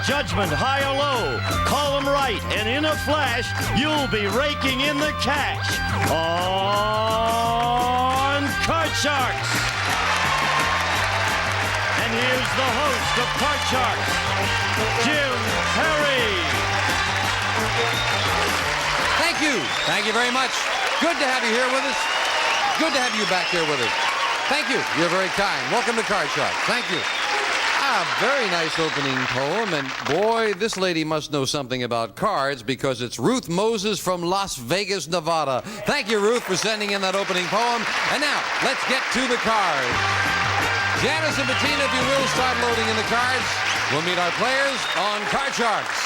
judgment, high or low. Call them right, and in a flash, you'll be raking in the cash on Card Sharks. And here's the host of Card Sharks, Jim Perry. Thank you. Thank you very much. Good to have you here with us. Good to have you back here with us. Thank you. You're very kind. Welcome to Card Sharks. Thank you. Very nice opening poem, and boy, this lady must know something about cards because it's Ruth Moses from Las Vegas, Nevada. Thank you, Ruth, for sending in that opening poem. And now, let's get to the cards. Janice and Bettina, if you will, start loading in the cards. We'll meet our players on Card Sharks.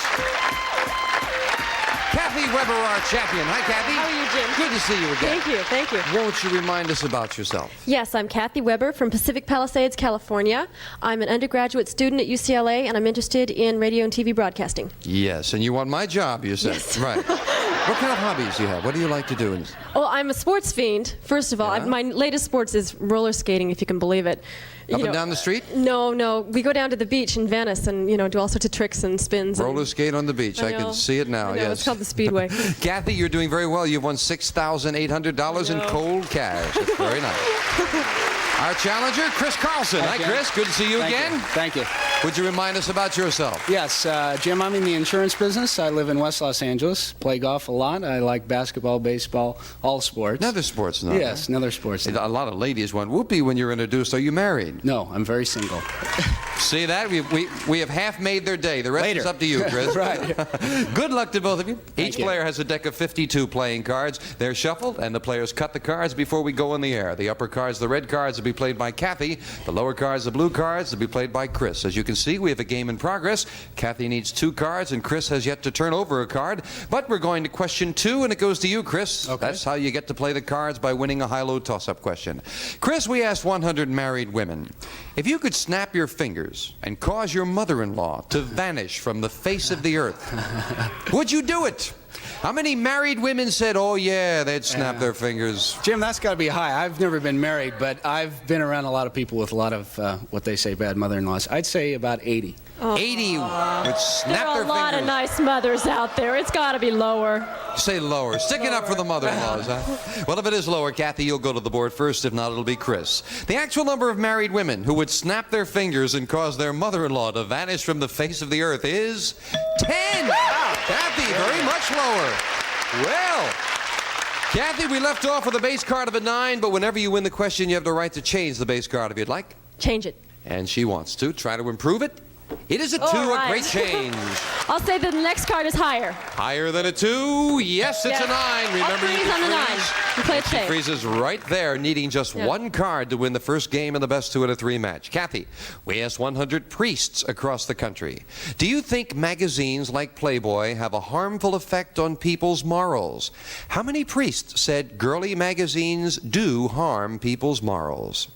Kathy Weber, our champion. Hi, Kathy. How are you, Jim? Good to see you again. Thank you, thank you. Won't you remind us about yourself? Yes, I'm Kathy Weber from Pacific Palisades, California. I'm an undergraduate student at UCLA, and I'm interested in radio and TV broadcasting. Yes, and you want my job, you said. Yes. Right. What kind of hobbies do you have? What do you like to do? Well, I'm a sports fiend, first of all. Yeah? My latest sports is roller skating, if you can believe it. Up and down the street? No. We go down to the beach in Venice and, do all sorts of tricks and spins. Roller skate on the beach. I can see it now, yes. It's called the Speedway. Kathy, you're doing very well. You've won $6,800 in cold cash. That's very nice. Our challenger, Chris Carlson. Hi, Chris. Good to see you again. Thank you. Would you remind us about yourself? Yes, Jim, I'm in the insurance business. I live in West Los Angeles, play golf a lot. I like basketball, baseball, all sports. Another sports, no? Yes, another sports. A lot of ladies went whoopee when you were introduced. Are you married? No, I'm very single. See that? We have half made their day. The rest is up to you, Chris. Right. Good luck to both of you. Each you. player has a deck of 52 playing cards. They're shuffled, and the players cut the cards before we go on the air. The upper cards, the red cards, will be played by Kathy. The lower cards, the blue cards, will be played by Chris. As you can see, we have a game in progress. Kathy needs 2 cards, and Chris has yet to turn over a card. But we're going to question 2, and it goes to you, Chris. Okay. That's how you get to play the cards, by winning a high-low toss-up question. Chris, we asked 100 married women, if you could snap your fingers and cause your mother-in-law to vanish from the face of the earth, would you do it? How many married women said, oh, yeah, they'd snap their fingers? Jim, that's got to be high. I've never been married, but I've been around a lot of people with a lot of, what they say, bad mother-in-laws. I'd say about 80. 80 would snap There their are a lot of fingers. nice mothers out there. It's got to be lower. Say lower. Sticking up for the mother-in-laws, huh? Well, if it is lower, Kathy, you'll go to the board first. If not, it'll be Chris. The actual number of married women who would snap their fingers and cause their mother-in-law to vanish from the face of the earth is 10. Wow. Kathy, very much lower. Well, Kathy, we left off with a base card of a 9, but whenever you win the question, you have the right to change the base card if you'd like. Change it. And she wants to. Try to improve it. It is a 2, right. a great change. I'll say that the next card is higher. Higher than a 2? Yes, it's a 9. Remember, I'll freeze you can on the 9. You play it She safe. freezes right there, needing just 1 card to win the first game in the best 2 out of 3 match. Kathy, we asked 100 priests across the country. Do you think magazines like Playboy have a harmful effect on people's morals? How many priests said girly magazines do harm people's morals?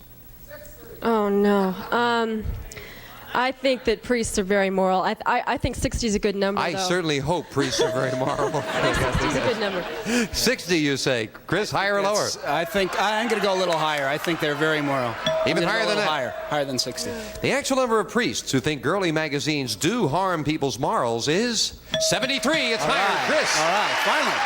Oh, no. I think that priests are very moral. I think 60 is a good number, I though. certainly hope priests are very moral. I think 60 is a good number. 60, you say. Chris, higher or lower? I think I'm going to go a little higher. I think they're very moral. Even higher than that? Higher than 60. The actual number of priests who think girly magazines do harm people's morals is 73. It's higher. Chris. All right, finally.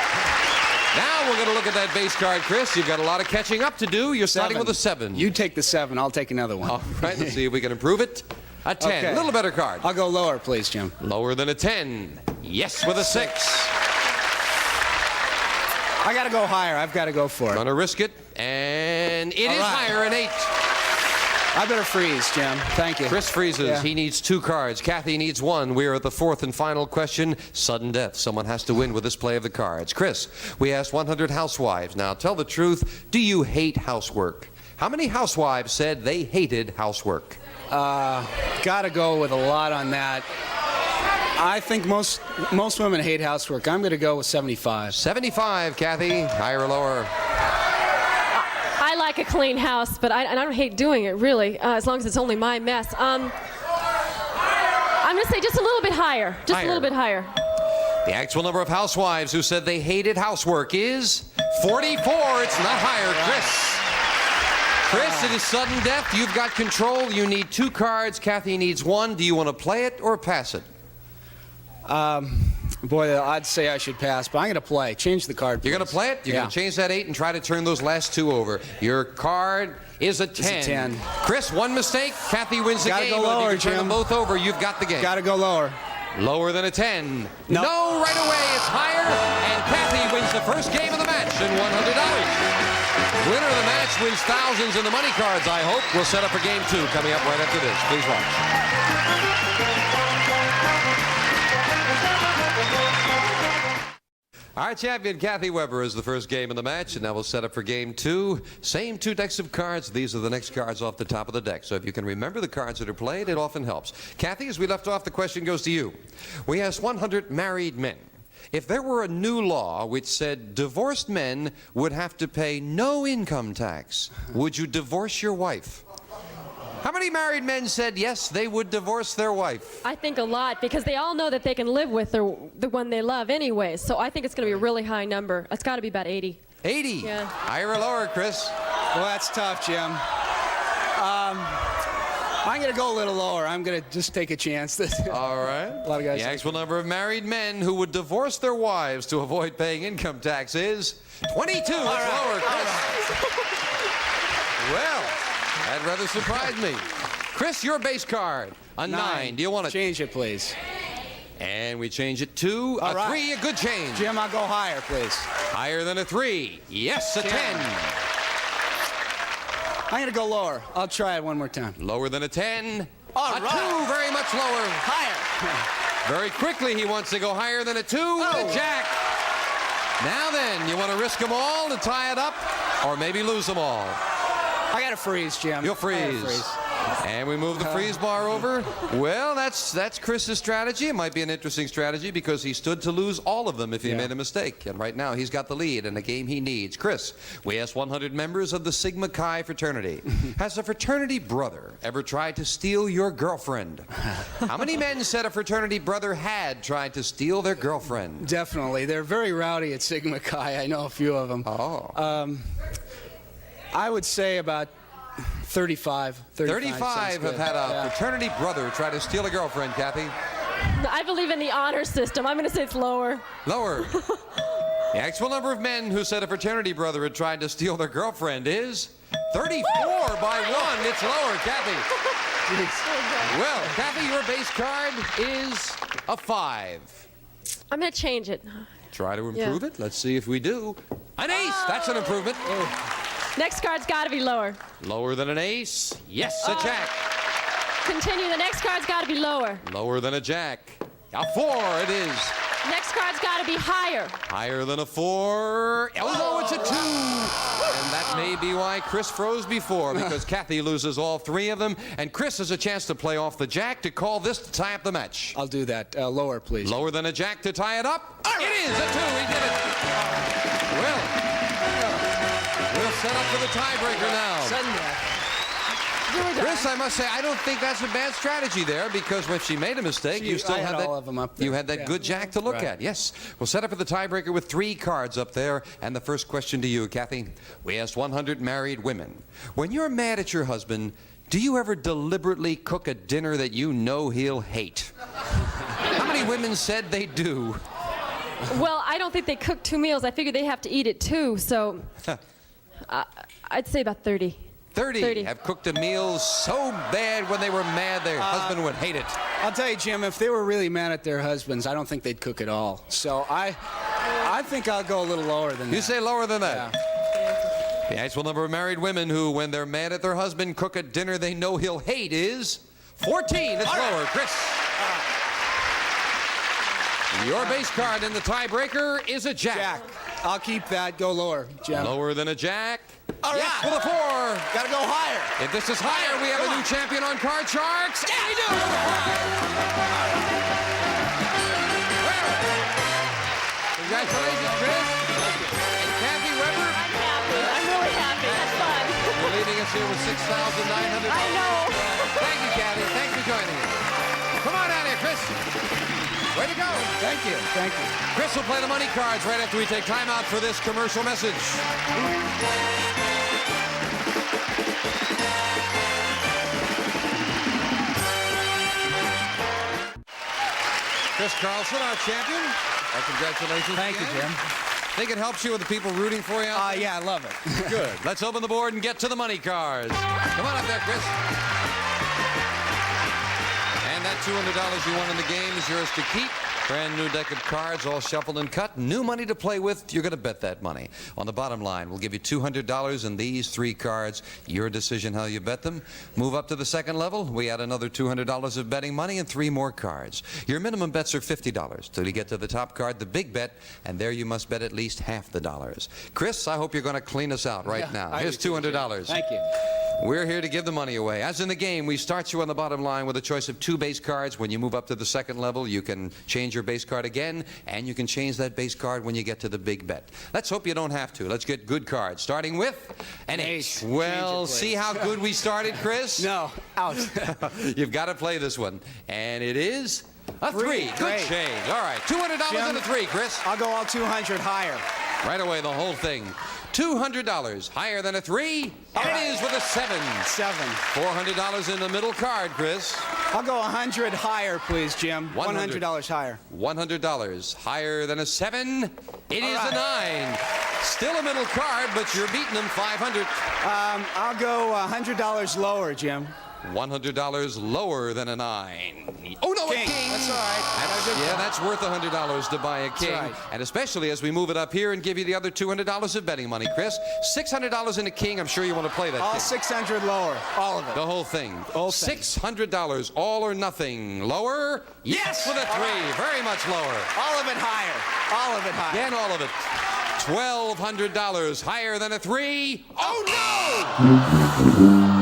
Now we're going to look at that base card, Chris. You've got a lot of catching up to do. You're starting with a 7. You take the 7. I'll take another one. All right, let's see if we can improve it. A 10. Okay. A little better card. I'll go lower, please, Jim. Lower than a 10. Yes, with a 6. I got to go higher. I've got to go for it. Gonna risk it. And it is higher, an 8. I better freeze, Jim. Thank you. Chris freezes. Yeah. He needs 2 cards. Kathy needs 1. We're at the 4th and final question. Sudden death. Someone has to win with this play of the cards. Chris, we asked 100 housewives. Now, tell the truth. Do you hate housework? How many housewives said they hated housework? Got to go with a lot on that. I think most women hate housework. I'm going to go with 75. 75, Kathy. Higher or lower? I like a clean house, but I don't hate doing it, really, as long as it's only my mess. I'm going to say just a little bit higher. Just a little bit higher. The actual number of housewives who said they hated housework is 44. It's not higher. Chris, it is sudden death. You've got control. You need 2 cards. Kathy needs 1. Do you want to play it or pass it? Boy, the odds say I should pass, but I'm going to play. Change the card, please. You're going to play it? You're going to change that 8 and try to turn those last 2 over. Your card is a 10. It's a 10. Chris, 1 mistake. Kathy wins the game. Gotta go lower, if you can turn Jim. them both over, you've got the game. Got to go lower. Lower than a 10. No. No, right away. It's higher. And Kathy wins the first game of the match and $100. Winner of the match wins thousands in the money cards, I hope. We'll set up for game 2 coming up right after this. Please watch. Our champion, Kathy Weber, is the first game of the match, and now we'll set up for game 2. Same 2 decks of cards. These are the next cards off the top of the deck. So if you can remember the cards that are played, it often helps. Kathy, as we left off, the question goes to you. We asked 100 married men. If there were a new law which said divorced men would have to pay no income tax, would you divorce your wife? How many married men said yes, they would divorce their wife? I think a lot, because they all know that they can live with the one they love anyways. So I think it's going to be a really high number. It's got to be about 80. 80? Yeah. Higher or lower, Chris? Well, that's tough, Jim. I'm going to go a little lower. I'm going to just take a chance. All right. A lot of guys. The actual number of married men who would divorce their wives to avoid paying income tax is 22. It's lower, Chris. Well, that rather surprised me. Chris, your base card, a 9. Do you want it? Change it, please. And we change it to a 3, a good change. Jim, I'll go higher, please. Higher than a 3. Yes, a 10. I'm going to go lower. I'll try it one more time. Lower than a 10. All a right. 2, very much lower. Higher. Very quickly, he wants to go higher than a 2 with a jack. Now then, you want to risk them all to tie it up, or maybe lose them all? I got to freeze, Jim. You'll freeze. And we move the freeze bar over. Well, that's Chris's strategy. It might be an interesting strategy because he stood to lose all of them if he made a mistake. And right now, he's got the lead in a game he needs. Chris, we asked 100 members of the Sigma Chi fraternity. Has a fraternity brother ever tried to steal your girlfriend? How many men said a fraternity brother had tried to steal their girlfriend? Definitely. They're very rowdy at Sigma Chi. I know a few of them. Oh. I would say about 35. 35 have had a fraternity brother try to steal a girlfriend, Kathy. I believe in the honor system. I'm going to say it's lower. Lower. The actual number of men who said a fraternity brother had tried to steal their girlfriend is 34 by 1. It's lower, Kathy. Well, Kathy, your base card is a 5. I'm going to change it. Try to improve it. Let's see if we do. An ace. That's an improvement. Next card's got to be lower. Lower than an ace. Yes, a jack. Continue. The next card's got to be lower. Lower than a jack. A 4 it is. Next card's got to be higher. Higher than a 4. Oh, no, it's a 2. And that may be why Chris froze before, because Kathy loses all 3 of them. And Chris has a chance to play off the jack to call this to tie up the match. I'll do that. Lower, please. Lower than a jack to tie it up. It is a 2. He did it. Well, we'll set up for the tiebreaker now. Chris, I must say, I don't think that's a bad strategy there, because when she made a mistake, you still had that. all of them up there. You had that good jack to look at. Yes. We'll set up for the tiebreaker with 3 cards up there. And the first question to you, Kathy. We asked 100 married women. When you're mad at your husband, do you ever deliberately cook a dinner that you know he'll hate? How many women said they do? Well, I don't think they cook 2 meals. I figure they have to eat it too, so I'd say about 30. 30 have cooked a meal so bad when they were mad their husband would hate it. I'll tell you, Jim, if they were really mad at their husbands, I don't think they'd cook at all. So I think I'll go a little lower than that. You say lower than that? Yeah. The actual number of married women who, when they're mad at their husband, cook a dinner they know he'll hate is 14. It's lower. Chris. Your base card in the tiebreaker is a jack. Jack. I'll keep that. Go lower, Jim. Lower than a jack. All yes, right. for the 4. Gotta go higher. If this is higher, we have a new champion on Card Sharks. Yeah, we do. Well, congratulations, Chris. And Kathy Weber. I'm happy. I'm really happy. That's fun. You're leaving us here with $6,900. I know. Thank you, Kathy. Thanks for joining us. Come on out here, Chris. Way to go. Thank you. Thank you. Chris will play the money cards right after we take time out for this commercial message. Chris Carlson, our champion. Congratulations. Thank you, Jim. Think it helps you with the people rooting for you? Yeah, I love it. Good. Let's open the board and get to the money cards. Come on up there, Chris. And that $200 you won in the game is yours to keep. Brand new deck of cards, all shuffled and cut. New money to play with. You're going to bet that money. On the bottom line, we'll give you $200 in these 3 cards. Your decision how you bet them. Move up to the second level. We add another $200 of betting money and 3 more cards. Your minimum bets are $50 till you get to the top card, the big bet, and there you must bet at least half the dollars. Chris, I hope you're going to clean us out right now. Here's $200. Thank you. We're here to give the money away. As in the game, we start you on the bottom line with a choice of 2 base cards. When you move up to the second level, you can change your base card again, and you can change that base card when you get to the big bet. Let's hope you don't have to. Let's get good cards, starting with an ace. Well, see how good we started, Chris? No, out. You've got to play this one. And it is a 3. Good Great. change. All right, $200 in the 3, Chris. I'll go all 200 higher. Right away, the whole thing. $200 higher than a 3. And it is with a 7. 7. $400 in the middle card, Chris. I'll go 100 higher, please, Jim. $100 higher. $100 higher than a 7. It is a 9. Still a middle card, but you're beating them. 500. I'll go $100 lower, Jim. $100 lower than a 9. Oh, no, King. a king. That's all right. That's worth $100 to buy a king. right. And especially as we move it up here and give you the other $200 of betting money, Chris. $600 in a king. I'm sure you want to play that All king. 600 lower. All of it. The whole thing. Whole thing. $600, all or nothing. Lower? Yes, with a 3. Very much lower. All of it higher. All of it higher. Again, all of it. $1,200 higher than a 3. Oh, no!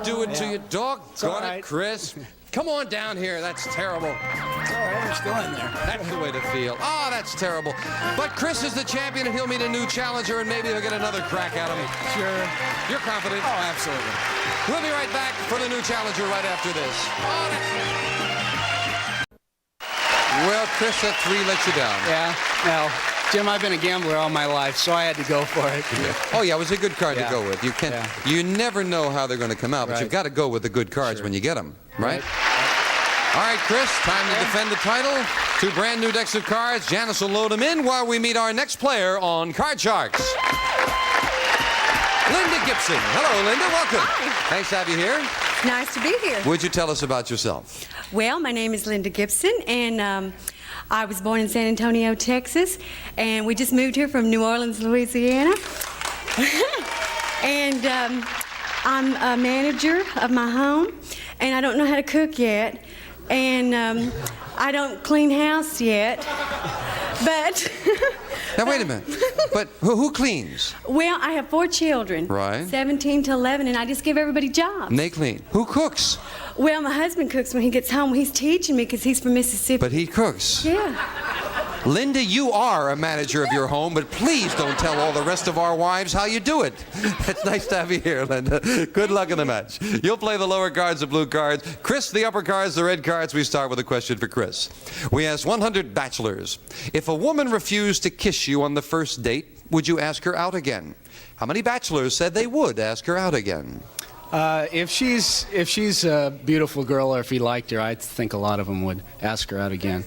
Do it to you, doggone right. it, Chris. Come on down here. That's terrible. It's all right. I'm still in there. That's the way to feel. Oh, that's terrible. But Chris is the champion, and he'll meet a new challenger, and maybe he'll get another crack at him. Sure. You're confident? Oh, absolutely. We'll be right back for the new challenger right after this. Well, Chris, that 3 let you down. Yeah. No. Jim, I've been a gambler all my life, so I had to go for it. Oh, yeah, it was a good card to Yeah. go with. You can't. Yeah. You never know how they're going to come out, but Right. you've got to go with the good cards when you get them, right? All right, Chris, time to defend the title. 2 brand new decks of cards. Janice will load them in while we meet our next player on Card Sharks. Linda Gibson. Hello, Linda. Welcome. Hi. Nice to have you here. Nice to be here. Would you tell us about yourself? Well, my name is Linda Gibson, and I was born in San Antonio, Texas, and we just moved here from New Orleans, Louisiana. And I'm a manager of my home, and I don't know how to cook yet, and I don't clean house yet, but... Now, wait a minute. But who cleans? Well, I have 4 children. Right. 17 to 11, and I just give everybody jobs. And they clean. Who cooks? Well, my husband cooks when he gets home. He's teaching me because he's from Mississippi. But he cooks. Yeah. Linda, you are a manager of your home, but please don't tell all the rest of our wives how you do it. It's nice to have you here, Linda. Good luck in the match. You'll play the lower cards, the blue cards. Chris, the upper cards, the red cards. We start with a question for Chris. We asked 100 bachelors, if a woman refused to kiss you on the first date, would you ask her out again? How many bachelors said they would ask her out again? If she's a beautiful girl, or if he liked her, I think a lot of them would ask her out again.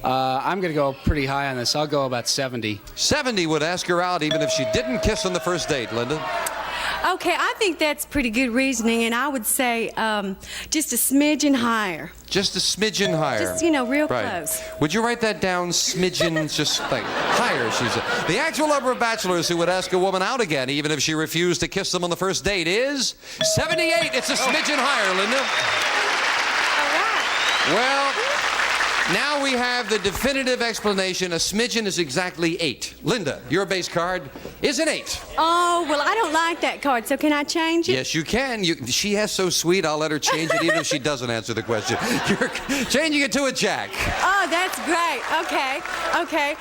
I'm going to go pretty high on this. I'll go about 70. 70 would ask her out even if she didn't kiss on the first date, Linda. Okay, I think that's pretty good reasoning, and I would say just a smidgen higher. Just a smidgen higher. Just, you know, real Right. close. Would you write that down? Smidgen, just like higher, she said. The actual number of bachelors who would ask a woman out again, even if she refused to kiss them on the first date, is 78. It's a smidgen higher, Linda. All right. Well, now we have the definitive explanation. A smidgen is exactly 8. Linda, your base card is an 8. Oh, well, I don't like that card, so can I change it? Yes, you can. She has so sweet, I'll let her change it even if she doesn't answer the question. You're changing it to a jack. Oh, that's great. Okay, okay.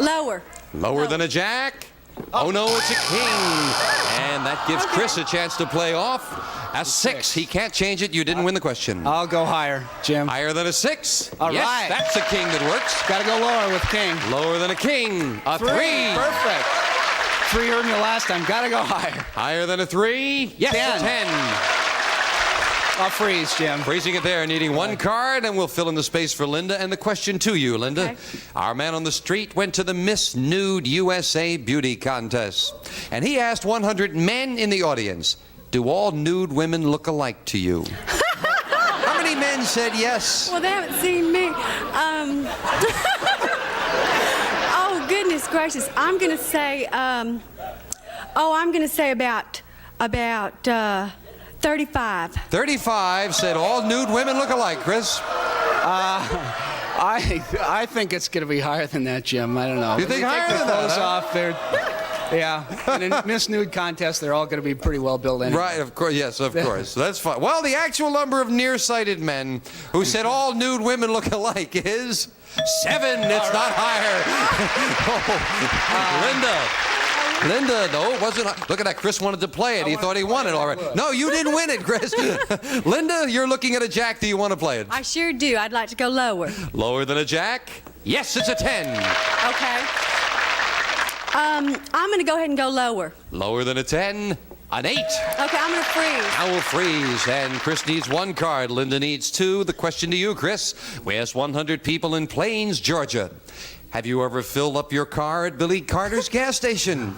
Lower. Lower than a jack? Oh, no, it's a king. And that gives Chris a chance to play off. A 6. He can't change it. You didn't win the question. I'll go higher, Jim. Higher than a 6? All yes, right. That's a king that works. Got to go lower with king. Lower than a king. A 3. Perfect. 3 earned you last time. Got to go higher. Higher than a 3? Yes, 10. a 10. I'll freeze, Jim. Freezing it there, needing one card, and we'll fill in the space for Linda. And the question to you, Linda. Okay. Our man on the street went to the Miss Nude USA beauty contest, and he asked 100 men in the audience, do all nude women look alike to you? How many men said yes? Well, they haven't seen me. Oh, goodness gracious. I'm going to say, I'm going to say about 35. 35 said all nude women look alike, Chris. I think it's going to be higher than that, Jim. I don't know. You think When higher take than the that, clothes huh? off, yeah. In a Miss Nude contest, they're all going to be pretty well built anyway. Right, of course, yes, of course. That's fine. Well, the actual number of nearsighted men who said all nude women look alike is 7. It's not higher. Linda, no, it wasn't. Look at that. Chris wanted to play it. He thought he won it already. No, you didn't win it, Chris. Linda, you're looking at a jack. Do you want to play it? I sure do. I'd like to go lower. Lower than a jack? Yes, it's a 10. Okay. I'm going to go ahead and go lower. Lower than a 10? An 8. Okay, I'm going to freeze. Now we'll freeze, and Chris needs 1 card. Linda needs 2. The question to you, Chris. We asked 100 people in Plains, Georgia. Have you ever filled up your car at Billy Carter's gas station?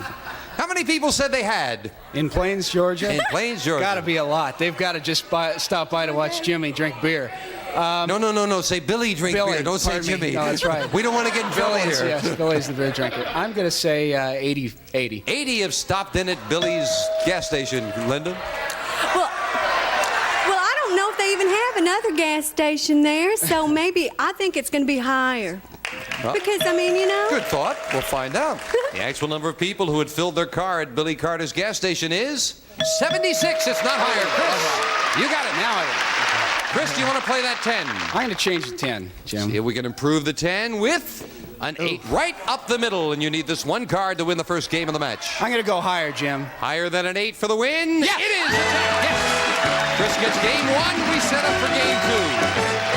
How many people said they had? In Plains, Georgia? In Plains, Georgia. Got to be a lot. They've got to just stop by to watch Jimmy drink beer. No. Say Billy drink Billy, beer. Don't say pardon me. Jimmy. No, that's right. We don't want to get in trouble Billy's, here. yes, Billy's the beer drinker. I'm going to say 80. 80 have stopped in at Billy's gas station. Linda? Well, I don't know if they even have another gas station there, so maybe I think it's going to be higher. Well, Because, I mean, you know. Good thought. We'll find out. The actual number of people who had filled their car at Billy Carter's gas station is 76. It's not higher. Chris, you got it. Now Chris, do you want to play that 10? I'm going to change the 10, Jim. See if we can improve the 10 with an 8 right up the middle, and you need this 1 card to win the first game of the match. I'm going to go higher, Jim. Higher than an 8 for the win? Yes. It is. Yes. Chris gets game 1. We set up for game 2.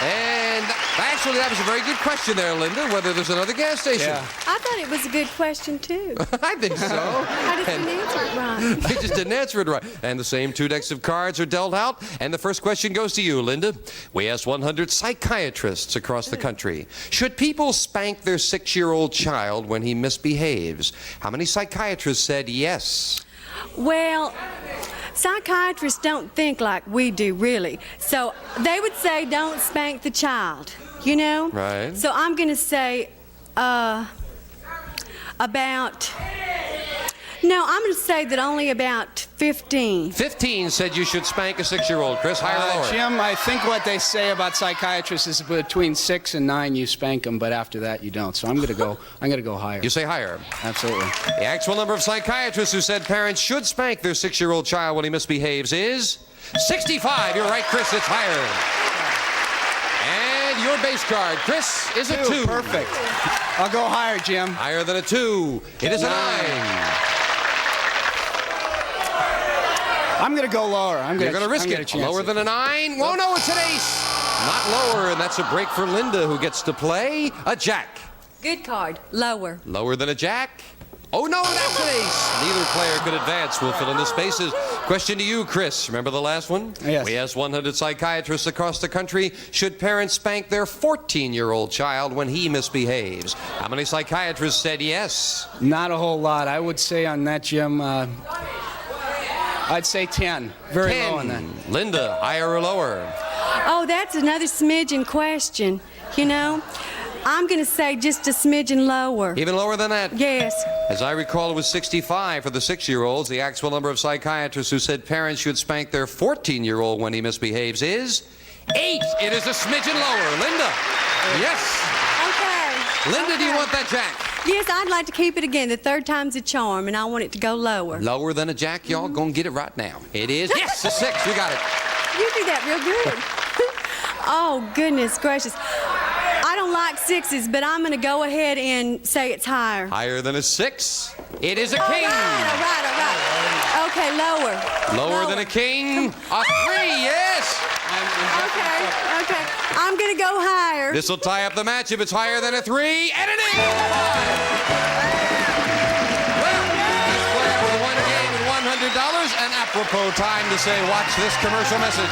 And actually, that was a very good question there, Linda, whether there's another gas station. Yeah. I thought it was a good question, too. I think so. I just didn't answer it right. They just didn't answer it right. And the same 2 decks of cards are dealt out. And the first question goes to you, Linda. We asked 100 psychiatrists across the country, should people spank their 6-year-old child when he misbehaves? How many psychiatrists said yes? Well, psychiatrists don't think like we do, really. So they would say don't spank the child, you know? Right. So I'm going to say I'm going to say that only about 15. 15 said you should spank a 6-year-old. Chris, higher or lower? Jim, I think what they say about psychiatrists is between 6 and 9 you spank them, but after that you don't. So I'm going to go higher. You say higher. Absolutely. The actual number of psychiatrists who said parents should spank their 6-year-old child when he misbehaves is 65. You're right, Chris. It's higher. And your base card, Chris, is a 2. Perfect. I'll go higher, Jim. Higher than a 2. It is a 9. I'm going to go lower. You're going to risk it. Lower than a 9? Whoa, no, it's an ace. Not lower, and that's a break for Linda, who gets to play a jack. Good card. Lower. Lower than a jack? Oh, no, that's an ace. Neither player could advance. We'll fill in the spaces. Question to you, Chris. Remember the last one? Yes. We asked 100 psychiatrists across the country, should parents spank their 14-year-old child when he misbehaves? How many psychiatrists said yes? Not a whole lot. I would say on that, Jim, I'd say 10. Very 10. low on that. Linda, higher or lower? Oh, that's another smidgen question, you know? I'm going to say just a smidgen lower. Even lower than that? Yes. As I recall, it was 65 for the 6-year-olds. The actual number of psychiatrists who said parents should spank their 14-year-old when he misbehaves is 8. It is a smidgen lower. Linda. Yes. Okay. Linda, do you want that jack? Yes, I'd like to keep it again. The 3rd time's a charm, and I want it to go lower. Lower than a jack? Y'all gonna get it right now. It is. Yes, a 6. We got it. You do that real good. Oh, goodness gracious. I don't like 6s, but I'm going to go ahead and say it's higher. Higher than a 6? It is a All king. right. Okay, lower. Lower than a king? A 3, yes. Okay. I'm going to go higher. This will tie up the match if it's higher than a 3, and it is 5. Well, this player with $1 game and $100 and apropos time to say, watch this commercial message.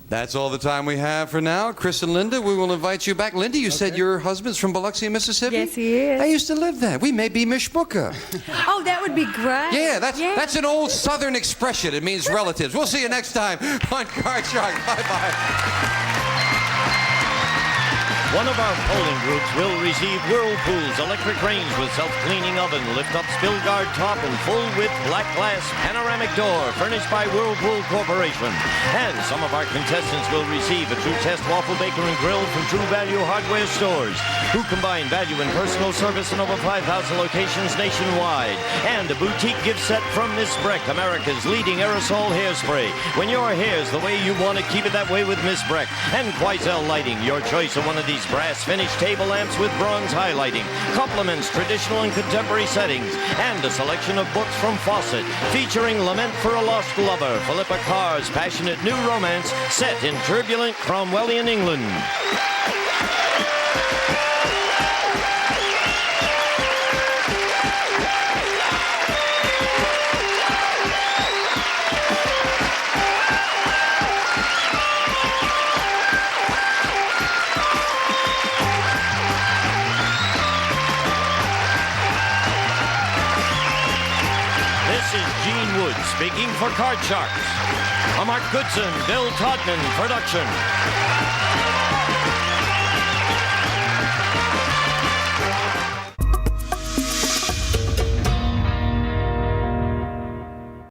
That's all the time we have for now. Chris and Linda, we will invite you back. Linda, you said your husband's from Biloxi, Mississippi? Yes, he is. I used to live there. We may be mishmuka. Oh, that would be great. Yeah, that's an old Southern expression. It means relatives. We'll see you next time on Card Shark. Bye-bye. One of our polling groups will receive Whirlpool's electric range with self-cleaning oven, lift-up spill guard top, and full-width black glass panoramic door furnished by Whirlpool Corporation. And some of our contestants will receive a True Test waffle baker and grill from True Value Hardware stores, who combine value and personal service in over 5,000 locations nationwide. And a boutique gift set from Miss Breck, America's leading aerosol hairspray. When your hair's the way you want to, keep it that way with Miss Breck. And Quoizel Lighting, your choice of one of these brass finished table lamps with bronze highlighting, complements traditional and contemporary settings, and a selection of books from Fawcett featuring Lament for a Lost Lover, Philippa Carr's passionate new romance set in turbulent Cromwellian England. Speaking for Card Sharks, a Mark Goodson-Bill Todman production.